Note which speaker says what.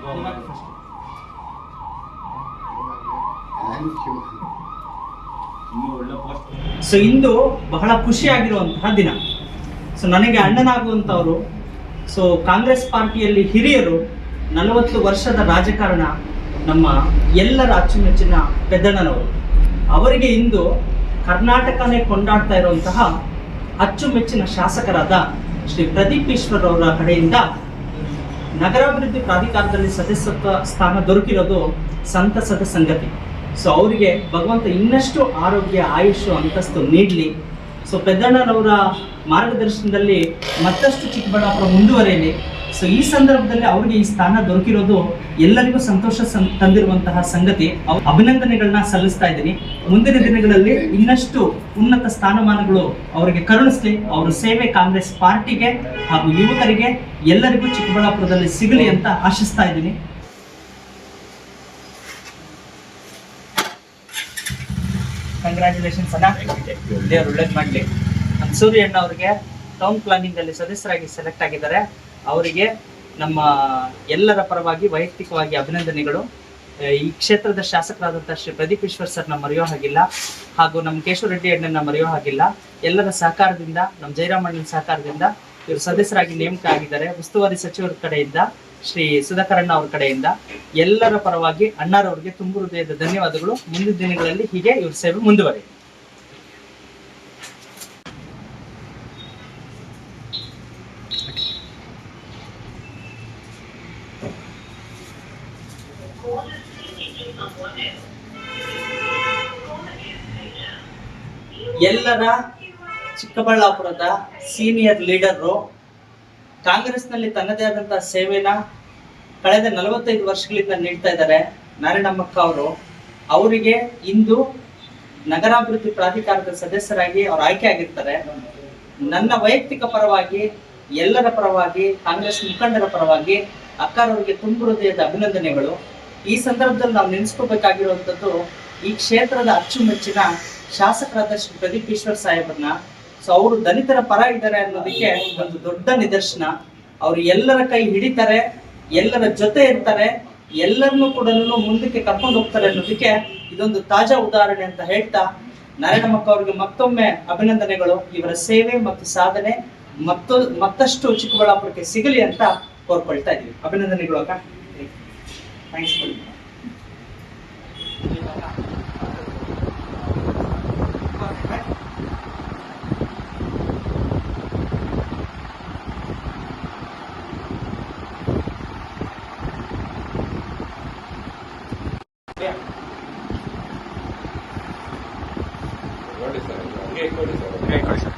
Speaker 1: So ಇಂದು ಬಹಳ ಖುಷಿಯಾಗಿರುವಂತಹ ದಿನ. So ನನಗೆ ಅಣ್ಣನಾಗುವಂಥವರು, ಸೊ ಕಾಂಗ್ರೆಸ್ ಪಾರ್ಟಿಯಲ್ಲಿ ಹಿರಿಯರು, 40 ವರ್ಷದ ರಾಜಕಾರಣ, ನಮ್ಮ ಎಲ್ಲರ ಅಚ್ಚುಮೆಚ್ಚಿನ ಪೆದ್ದಣ್ಣನವರು. ಅವರಿಗೆ ಇಂದು ಕರ್ನಾಟಕನೇ ಕೊಂಡಾಡ್ತಾ ಇರುವಂತಹ ಅಚ್ಚುಮೆಚ್ಚಿನ ಶಾಸಕರಾದ ಶ್ರೀ ಪ್ರದೀಪ್ ಈಶ್ವರ್ ಅವರ ಕಡೆಯಿಂದ ನಗರಾಭಿವೃದ್ಧಿ ಪ್ರಾಧಿಕಾರದಲ್ಲಿ ಸದಸ್ಯತ್ವ ಸ್ಥಾನ ದೊರಕಿರೋದು ಸಂತಸದ ಸಂಗತಿ. ಸೊ ಅವರಿಗೆ ಭಗವಂತ ಇನ್ನಷ್ಟು ಆರೋಗ್ಯ, ಆಯುಷ್, ಅಂತಸ್ತು ನೀಡಲಿ. ಸೊ ಪೆದ್ದಣ್ಣನವರ ಮಾರ್ಗದರ್ಶನದಲ್ಲಿ ಮತ್ತಷ್ಟು ಚಿಕ್ಕಬಳ್ಳಾಪುರ ಮುಂದುವರಿಯಲಿ. ಸೊ ಈ ಸಂದರ್ಭದಲ್ಲಿ ಅವರಿಗೆ ಈ ಸ್ಥಾನ ದೊರಕಿರೋದು ಎಲ್ಲರಿಗೂ ಸಂತೋಷ ತಂದಿರುವಂತಹ ಸಂಗತಿ. ಅಭಿನಂದನೆಗಳನ್ನ ಸಲ್ಲಿಸ್ತಾ ಇದ್ದೀನಿ. ಮುಂದಿನ ದಿನಗಳಲ್ಲಿ ಇನ್ನಷ್ಟು ಉನ್ನತ ಸ್ಥಾನಮಾನಗಳು ಅವರಿಗೆ ಕರುಣಿಸ್ಲಿ. ಅವರ ಸೇವೆ ಕಾಂಗ್ರೆಸ್ ಪಾರ್ಟಿಗೆ ಹಾಗೂ ಯುವಕರಿಗೆ ಎಲ್ಲರಿಗೂ ಚಿಕ್ಕಬಳ್ಳಾಪುರದಲ್ಲಿ ಸಿಗಲಿ ಅಂತ ಆಶಿಸ್ತಾ ಇದ್ದೀನಿ. ಕಂಗ್ರ್ಯಾಚುಲೇಷನ್ಸ್ ಅಣ್ಣ, ದೇವರು ಒಳ್ಳೇದು ಮಾಡಲಿ. ನಮ್ಮ ಸೂರ್ಯ ಅಣ್ಣ ಅವರಿಗೆ ಟೌನ್ ಪ್ಲಾನಿಂಗ್ ಅಲ್ಲಿ ಸದಸ್ಯರಾಗಿ ಸೆಲೆಕ್ಟ್ ಆಗಿದ್ದಾರೆ. ಅವರಿಗೆ ನಮ್ಮ ಎಲ್ಲರ ಪರವಾಗಿ ವೈಯಕ್ತಿಕವಾಗಿ ಅಭಿನಂದನೆಗಳು. ಈ ಕ್ಷೇತ್ರದ ಶಾಸಕರಾದಂತಹ ಶ್ರೀ ಪ್ರದೀಪ್ ಈಶ್ವರ್ ಸರ್ನ ಮರೆಯೋ ಹಾಗಿಲ್ಲ, ಹಾಗೂ ನಮ್ಮ ಕೇಶವ ರೆಡ್ಡಿ ಅಣ್ಣನ ಮರೆಯೋ ಹಾಗಿಲ್ಲ. ಎಲ್ಲರ ಸಹಕಾರದಿಂದ, ನಮ್ಮ ಜಯರಾಮಣ್ಣನ ಸಹಕಾರದಿಂದ ಇವರು ಸದಸ್ಯರಾಗಿ ನೇಮಕ ಆಗಿದ್ದಾರೆ. ಉಸ್ತುವಾರಿ ಸಚಿವರ ಕಡೆಯಿಂದ, ಶ್ರೀ ಸುಧಾಕರಣ್ಣ ಅವ್ರ ಕಡೆಯಿಂದ ಎಲ್ಲರ ಪರವಾಗಿ ಅಣ್ಣಾರವ್ರಿಗೆ ತುಂಬು ಹೃದಯದ ಧನ್ಯವಾದಗಳು. ಮುಂದಿನ ದಿನಗಳಲ್ಲಿ ಹೀಗೆ ಇವ್ರ ಸೇವೆ ಮುಂದುವರಿ. ಎಲ್ಲರ ಚಿಕ್ಕಬಳ್ಳಾಪುರದ ಸೀನಿಯರ್ ಲೀಡರು, ಕಾಂಗ್ರೆಸ್ನಲ್ಲಿ ತನ್ನದೇ ಆದಂತಹ ಸೇವೆನ ಕಳೆದ 45 ವರ್ಷಗಳಿಂದ ನೀಡ್ತಾ ಇದ್ದಾರೆ ನಾರಾಯಣಮ್ಮಕ್ಕ ಅವರು. ಅವರಿಗೆ ಇಂದು ನಗರಾಭಿವೃದ್ಧಿ ಪ್ರಾಧಿಕಾರದ ಸದಸ್ಯರಾಗಿ ಅವ್ರು ಆಯ್ಕೆ ಆಗಿರ್ತಾರೆ. ನನ್ನ ವೈಯಕ್ತಿಕ ಪರವಾಗಿ, ಎಲ್ಲರ ಪರವಾಗಿ, ಕಾಂಗ್ರೆಸ್ ಮುಖಂಡರ ಪರವಾಗಿ ಅಕ್ಕರವರಿಗೆ ತುಂಬು ಹೃದಯದ ಅಭಿನಂದನೆಗಳು. ಈ ಸಂದರ್ಭದಲ್ಲಿ ನಾವು ನೆನೆಸ್ಕೋಬೇಕಾಗಿರುವಂಥದ್ದು ಈ ಕ್ಷೇತ್ರದ ಅಚ್ಚುಮೆಚ್ಚಿನ ಶಾಸಕರಾದ ಶ್ರೀ ಪ್ರದೀಪ್ ಈಶ್ವರ್ ಸಾಹೇಬ್ರನ್ನ. ಸೊ ಅವರು ದಲಿತರ ಪರ ಇದ್ದಾರೆ ಅನ್ನೋದಕ್ಕೆ ಒಂದು ದೊಡ್ಡ ನಿದರ್ಶನ. ಅವರು ಎಲ್ಲರ ಕೈ ಹಿಡಿತಾರೆ, ಎಲ್ಲರ ಜೊತೆ ಇರ್ತಾರೆ, ಎಲ್ಲರನ್ನೂ ಕೂಡ ಮುಂದಕ್ಕೆ ಕರ್ಕೊಂಡು ಹೋಗ್ತಾರೆ ಅನ್ನೋದಕ್ಕೆ ಇದೊಂದು ತಾಜಾ ಉದಾಹರಣೆ ಅಂತ ಹೇಳ್ತಾ, ನಾರಾಯಣಮ್ಮಕ್ಕ ಅವರಿಗೆ ಮತ್ತೊಮ್ಮೆ ಅಭಿನಂದನೆಗಳು. ಇವರ ಸೇವೆ ಮತ್ತು ಸಾಧನೆ ಮತ್ತಷ್ಟು ಚಿಕ್ಕಬಳ್ಳಾಪುರಕ್ಕೆ ಸಿಗಲಿ ಅಂತ ಕೋರ್ಕೊಳ್ತಾ ಇದೀವಿ. ಅಭಿನಂದನೆಗಳು ಅಕ್ಕ. ಥ್ಯಾಂಕ್ಸ್.
Speaker 2: ಕೊಡಿ ಸರ್.